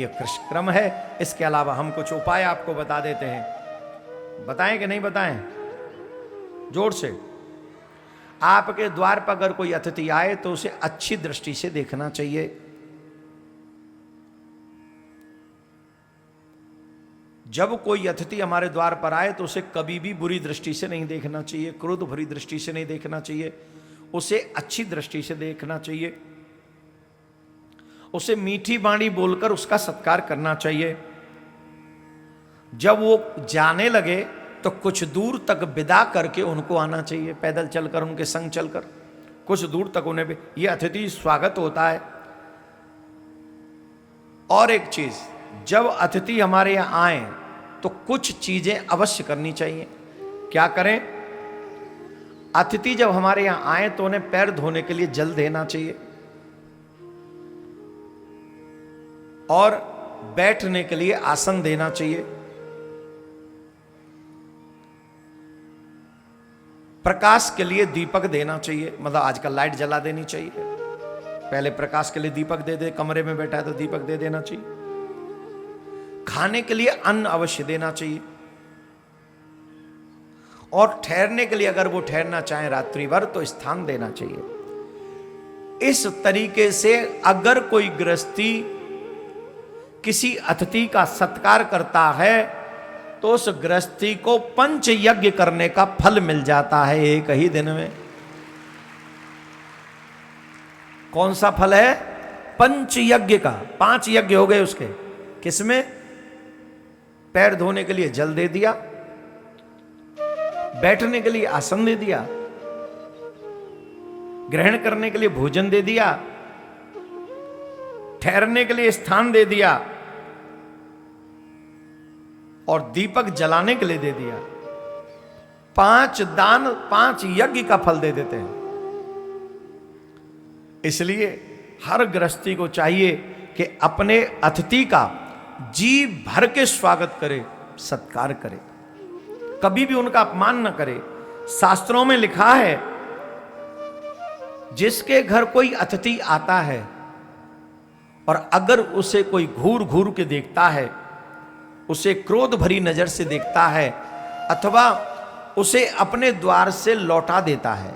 ये क्रम है। इसके अलावा हम कुछ उपाय आपको बता देते हैं। बताएं कि नहीं बताएं? जोर से। आपके द्वार पर अगर कोई अतिथि आए तो उसे अच्छी दृष्टि से देखना चाहिए। जब कोई अतिथि हमारे द्वार पर आए तो उसे कभी भी बुरी दृष्टि से नहीं देखना चाहिए, क्रोध भरी दृष्टि से नहीं देखना चाहिए, उसे अच्छी दृष्टि से देखना चाहिए। उसे मीठी बाणी बोलकर उसका सत्कार करना चाहिए। जब वो जाने लगे तो कुछ दूर तक विदा करके उनको आना चाहिए, पैदल चलकर, उनके संग चलकर कुछ दूर तक उन्हें भी, ये अतिथि स्वागत होता है। और एक चीज, जब अतिथि हमारे यहां आए तो कुछ चीजें अवश्य करनी चाहिए। क्या करें? अतिथि जब हमारे यहां आए तो उन्हें पैर धोने के लिए जल देना चाहिए और बैठने के लिए आसन देना चाहिए। प्रकाश के लिए दीपक देना चाहिए, मतलब आजकल लाइट जला देनी चाहिए। पहले प्रकाश के लिए दीपक दे दे, कमरे में बैठा है तो दीपक दे देना चाहिए। खाने के लिए अन्न अवश्य देना चाहिए और ठहरने के लिए अगर वो ठहरना चाहे रात्रि भर तो स्थान देना चाहिए। इस तरीके से अगर कोई गृहस्थी किसी अतिथि का सत्कार करता है तो उस गृहस्थी को पंच यज्ञ करने का फल मिल जाता है एक ही दिन में। कौन सा फल है? पंच यज्ञ का। 5 यज्ञ हो गए उसके। किसमें? पैर धोने के लिए जल दे दिया, बैठने के लिए आसन दे दिया, ग्रहण करने के लिए भोजन दे दिया, ठहरने के लिए स्थान दे दिया और दीपक जलाने के लिए दे दिया। 5 दान, 5 यज्ञ का फल दे देते हैं। इसलिए हर गृहस्थी को चाहिए कि अपने अतिथि का जी भर के स्वागत करे, सत्कार करे, कभी भी उनका अपमान न करे। शास्त्रों में लिखा है, जिसके घर कोई अतिथि आता है और अगर उसे कोई घूर घूर के देखता है, उसे क्रोध भरी नजर से देखता है अथवा उसे अपने द्वार से लौटा देता है,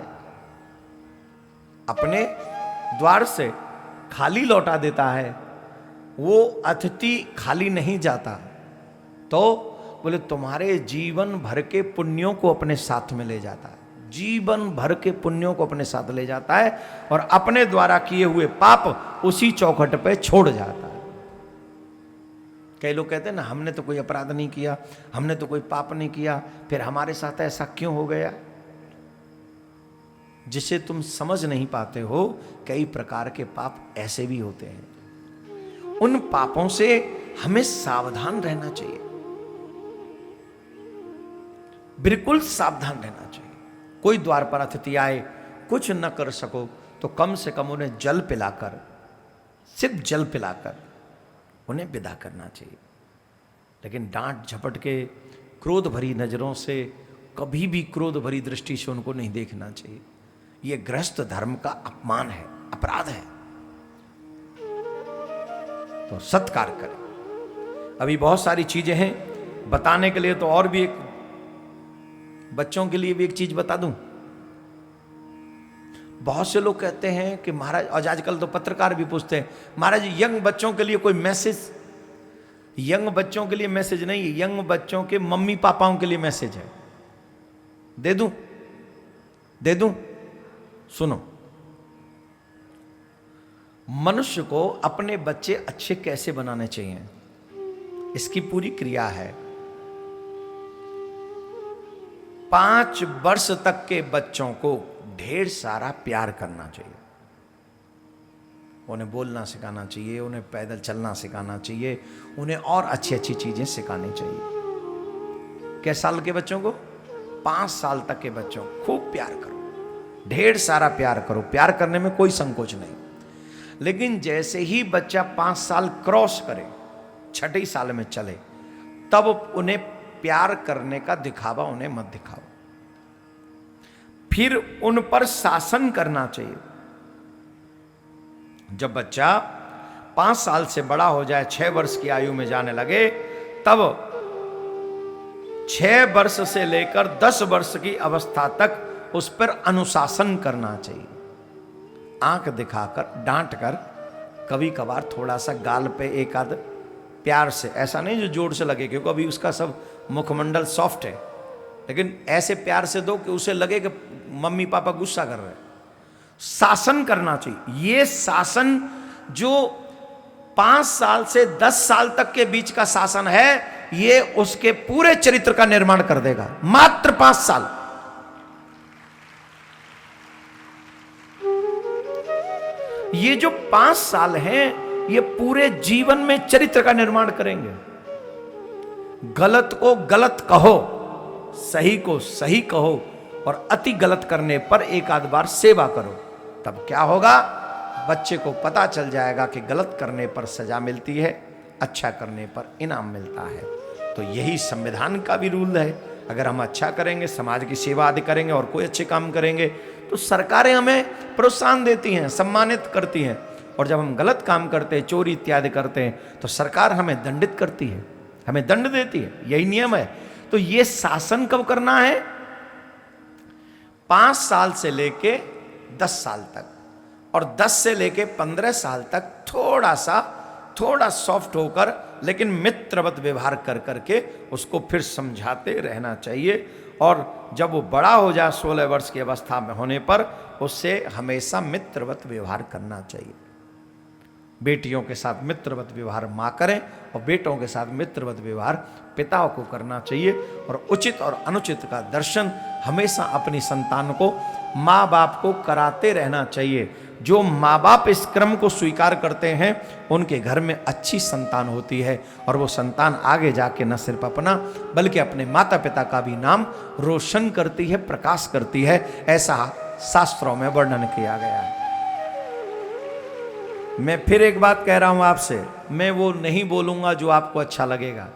अपने द्वार से खाली लौटा देता है, वो अतिथि खाली नहीं जाता, तो बोले तुम्हारे जीवन भर के पुण्यों को अपने साथ में ले जाता है। जीवन भर के पुण्यों को अपने साथ ले जाता है और अपने द्वारा किए हुए पाप उसी चौखट पे छोड़ जाता है। कई लोग कहते हैं ना, हमने तो कोई अपराध नहीं किया, हमने तो कोई पाप नहीं किया, फिर हमारे साथ ऐसा क्यों हो गया? जिसे तुम समझ नहीं पाते हो, कई प्रकार के पाप ऐसे भी होते हैं। उन पापों से हमें सावधान रहना चाहिए, बिल्कुल सावधान रहना चाहिए। कोई द्वार पर अतिथि आए, कुछ न कर सको तो कम से कम उन्हें जल पिलाकर, सिर्फ जल पिलाकर उन्हें विदा करना चाहिए। लेकिन डांट झपट के, क्रोध भरी नजरों से, कभी भी क्रोध भरी दृष्टि से उनको नहीं देखना चाहिए। यह गृहस्थ धर्म का अपमान है, अपराध है। तो सत्कार करें। अभी बहुत सारी चीजें हैं बताने के लिए, तो और भी एक बच्चों के लिए भी एक चीज बता दूं। बहुत से लोग कहते हैं कि महाराज, और आजकल तो पत्रकार भी पूछते हैं, महाराज यंग बच्चों के लिए कोई मैसेज? यंग बच्चों के लिए मैसेज नहीं, यंग बच्चों के मम्मी पापाओं के लिए मैसेज है। दे दूं? दे दूं? सुनो, मनुष्य को अपने बच्चे अच्छे कैसे बनाने चाहिए, इसकी पूरी क्रिया है। 5 वर्ष तक के बच्चों को ढेर सारा प्यार करना चाहिए। उन्हें बोलना सिखाना चाहिए, उन्हें पैदल चलना सिखाना चाहिए, उन्हें और अच्छी अच्छी चीजें सिखानी चाहिए। किस साल के बच्चों को? 5 साल तक के बच्चों को खूब प्यार करो, ढेर सारा प्यार करो। प्यार करने में कोई संकोच नहीं। लेकिन जैसे ही बच्चा 5 साल क्रॉस करे, 6ठे साल में चले, तब उन्हें प्यार करने का दिखावा उन्हें मत दिखाओ। फिर उन पर शासन करना चाहिए। जब बच्चा 5 साल से बड़ा हो जाए, 6 वर्ष की आयु में जाने लगे, तब 6 वर्ष से लेकर 10 वर्ष की अवस्था तक उस पर अनुशासन करना चाहिए। आंख दिखाकर, डांट कर, कभी कभार थोड़ा सा गाल पे एक आध प्यार से, ऐसा नहीं जो जोर से लगे, क्योंकि अभी उसका सब मुखमंडल सॉफ्ट है, लेकिन ऐसे प्यार से दो कि उसे लगे कि मम्मी पापा गुस्सा कर रहे हैं। शासन करना चाहिए। ये शासन जो 5 साल से 10 साल तक के बीच का शासन है, ये उसके पूरे चरित्र का निर्माण कर देगा। मात्र 5 साल। ये जो 5 साल हैं, ये पूरे जीवन में चरित्र का निर्माण करेंगे। गलत को गलत कहो, सही को सही कहो, और अति गलत करने पर एक आध बार सेवा करो। तब क्या होगा, बच्चे को पता चल जाएगा कि गलत करने पर सजा मिलती है, अच्छा करने पर इनाम मिलता है। तो यही संविधान का भी रूल है। अगर हम अच्छा करेंगे, समाज की सेवा आदि करेंगे और कोई अच्छे काम करेंगे, तो सरकारें हमें प्रोत्साहन देती हैं, सम्मानित करती हैं। और जब हम गलत काम करते हैं, चोरी इत्यादि करते हैं, तो सरकार हमें दंडित करती है, हमें दंड देती है। यही नियम है। तो ये शासन कब करना है? 5 साल से लेके 10 साल तक, और 10 से लेके 15 साल तक थोड़ा सॉफ्ट होकर, लेकिन मित्रवत व्यवहार कर करके उसको फिर समझाते रहना चाहिए। और जब वो बड़ा हो जाए, 16 वर्ष की अवस्था में होने पर, उससे हमेशा मित्रवत व्यवहार करना चाहिए। बेटियों के साथ मित्रवत व्यवहार माँ करें, और बेटों के साथ मित्रवत व्यवहार पिताओं को करना चाहिए। और उचित और अनुचित का दर्शन हमेशा अपनी संतान को, माँ बाप को कराते रहना चाहिए। जो माँ बाप इस क्रम को स्वीकार करते हैं, उनके घर में अच्छी संतान होती है, और वो संतान आगे जाके न सिर्फ अपना बल्कि अपने माता पिता का भी नाम रोशन करती है, प्रकाश करती है। ऐसा शास्त्रों में वर्णन किया गया है। मैं फिर एक बात कह रहा हूं आपसे, मैं वो नहीं बोलूंगा जो आपको अच्छा लगेगा,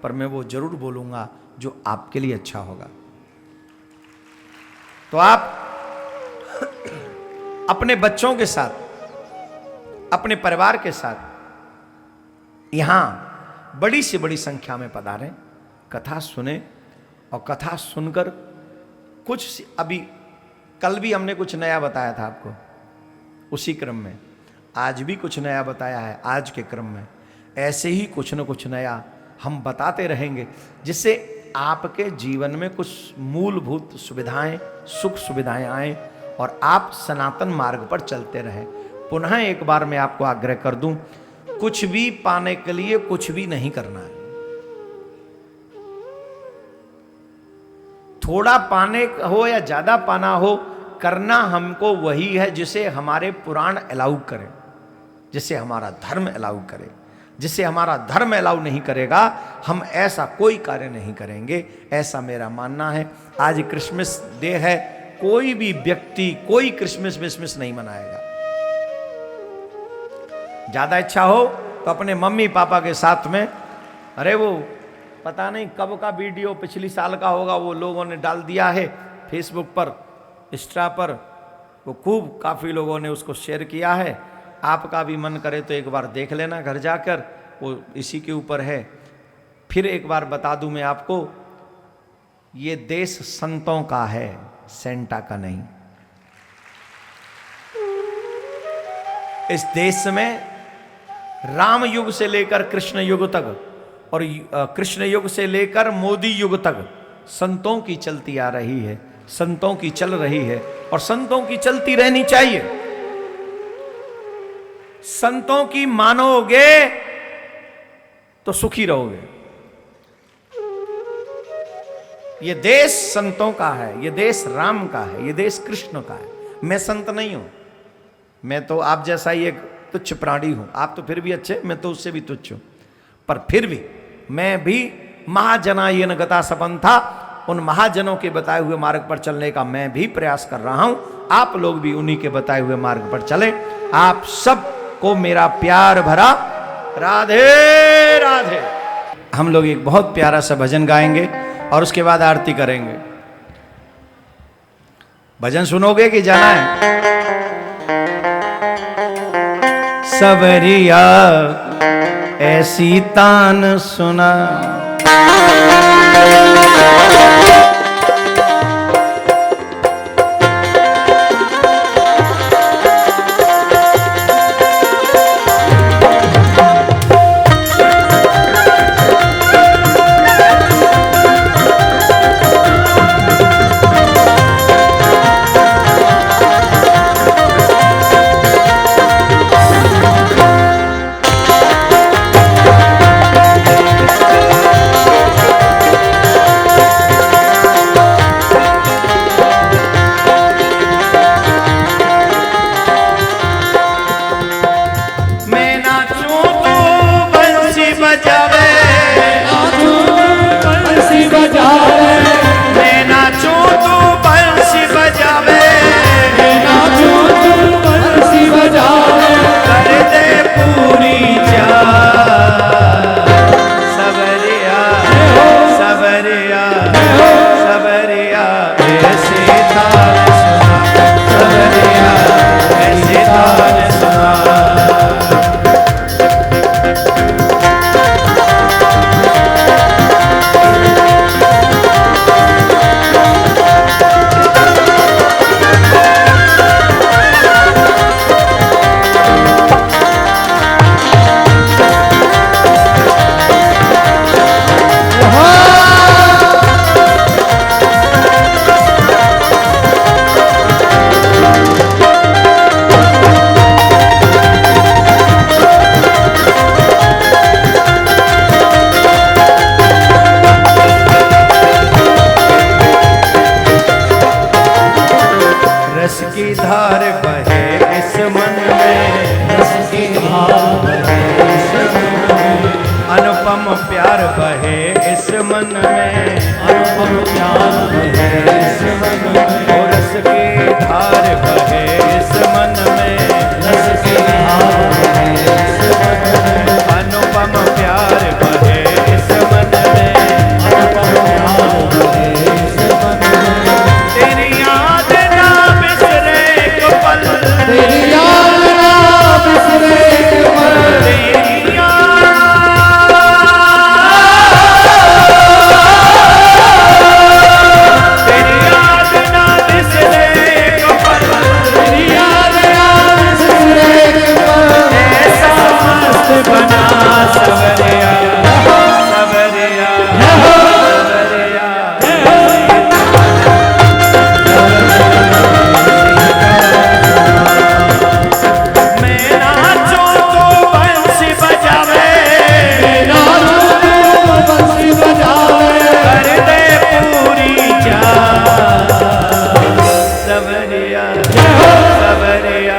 पर मैं वो जरूर बोलूंगा जो आपके लिए अच्छा होगा। तो आप अपने बच्चों के साथ, अपने परिवार के साथ यहां बड़ी से बड़ी संख्या में पधारें, कथा सुने, और कथा सुनकर कुछ, अभी कल भी हमने कुछ नया बताया था आपको, उसी क्रम में आज भी कुछ नया बताया है। आज के क्रम में ऐसे ही कुछ न कुछ नया हम बताते रहेंगे, जिससे आपके जीवन में कुछ मूलभूत सुविधाएं, सुख सुविधाएं आए, और आप सनातन मार्ग पर चलते रहें। पुनः एक बार मैं आपको आग्रह कर दूं, कुछ भी पाने के लिए कुछ भी नहीं करना है। थोड़ा पाने हो या ज्यादा पाना हो, करना हमको वही है जिसे हमारे पुराण अलाउ करें, जिसे हमारा धर्म अलाउ करे। जिसे हमारा धर्म अलाउ नहीं करेगा, हम ऐसा कोई कार्य नहीं करेंगे, ऐसा मेरा मानना है। आज क्रिसमस डे है, कोई भी व्यक्ति कोई क्रिसमस विसमस नहीं मनाएगा। ज्यादा इच्छा हो तो अपने मम्मी पापा के साथ में, अरे वो पता नहीं कब का वीडियो, पिछली साल का होगा, वो लोगों ने डाल दिया है फेसबुक पर, इंस्टा पर, वो खूब काफ़ी लोगों ने उसको शेयर किया है। आपका भी मन करे तो एक बार देख लेना घर जाकर, वो इसी के ऊपर है। फिर एक बार बता दूं मैं आपको, ये देश संतों का है, सेंटा का नहीं। इस देश में राम युग से लेकर कृष्ण युग तक, और कृष्ण युग से लेकर मोदी युग तक संतों की चलती आ रही है, संतों की चल रही है, और संतों की चलती रहनी चाहिए। संतों की मानोगे तो सुखी रहोगे। ये देश संतों का है, ये देश राम का है, ये देश कृष्ण का है। मैं संत नहीं हूं, मैं तो आप जैसा ही एक तुच्छ प्राणी हूं। आप तो फिर भी अच्छे, मैं तो उससे भी तुच्छ हूं, पर फिर भी मैं भी महाजनायन गता सपंथा, उन महाजनों के बताए हुए मार्ग पर चलने का मैं भी प्रयास कर रहा हूं। आप लोग भी उन्हीं के बताए हुए मार्ग पर चलें। आप सब को मेरा प्यार भरा राधे राधे। हम लोग एक बहुत प्यारा सा भजन गाएंगे और उसके बाद आरती करेंगे। भजन सुनोगे कि जाना है? सबरिया ऐसी तान सुना। प्यार बहे इस मन में, अनुपम प्यार बहे इस मन में, रस की धार बहे इस मन में, रस की धार बहे इस मन में, अनुपम प्यार बहे इस मन में, अनुपम प्यार बहे इस मन में। तेरी याद ना बिसरे एक पल, तेरी याद ना बिसरे एक पल, तेरी याद बना सबरिया सबरिया मैं नाचूं तो बंसी बजावे, बंसी बजावे, कर दे पूरी जान सबरिया सबरिया सबरिया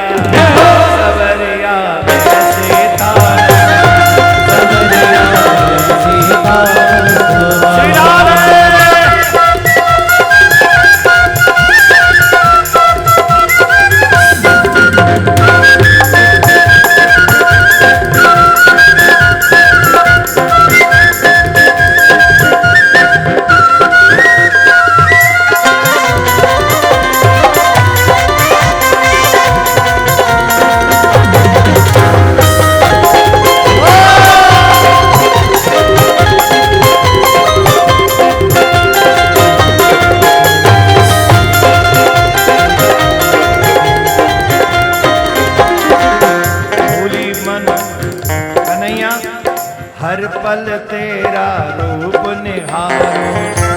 हर पल तेरा रूप निहारो,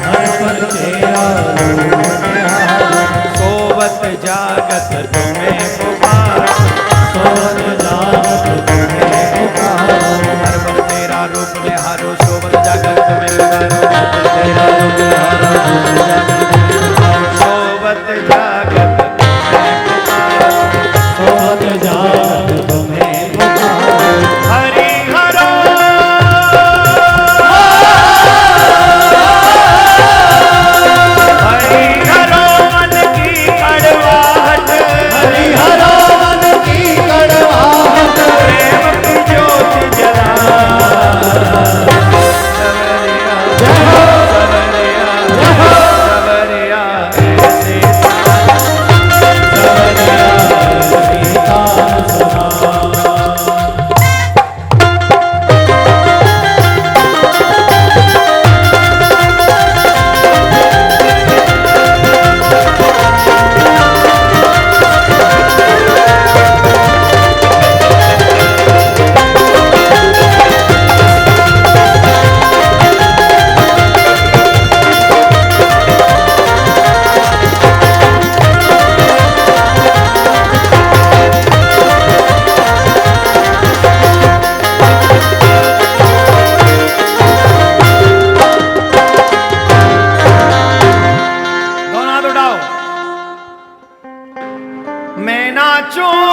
हर पल तेरा रूप निहारो, सोवत जागत तुम्हें पुकारो, सोवत जागत तुम्हें पुकारो, हर पल तेरा रूप निहारो, सोवत जागत तुम्हें पुकारो, तेरा रूप निहारो, सोवत जागत तुम्हें पुकारो, सोवत जागत तुम्हें पुकारो, हरि हरो चोर